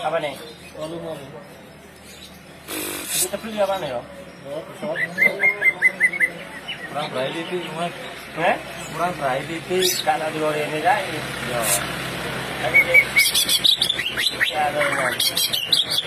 Apa nih? Ini tebel apa nih ya? Kurang berai titik, Mas. Kurang berai titik karena di luar ini ya. Yo. Tapi ya ada yang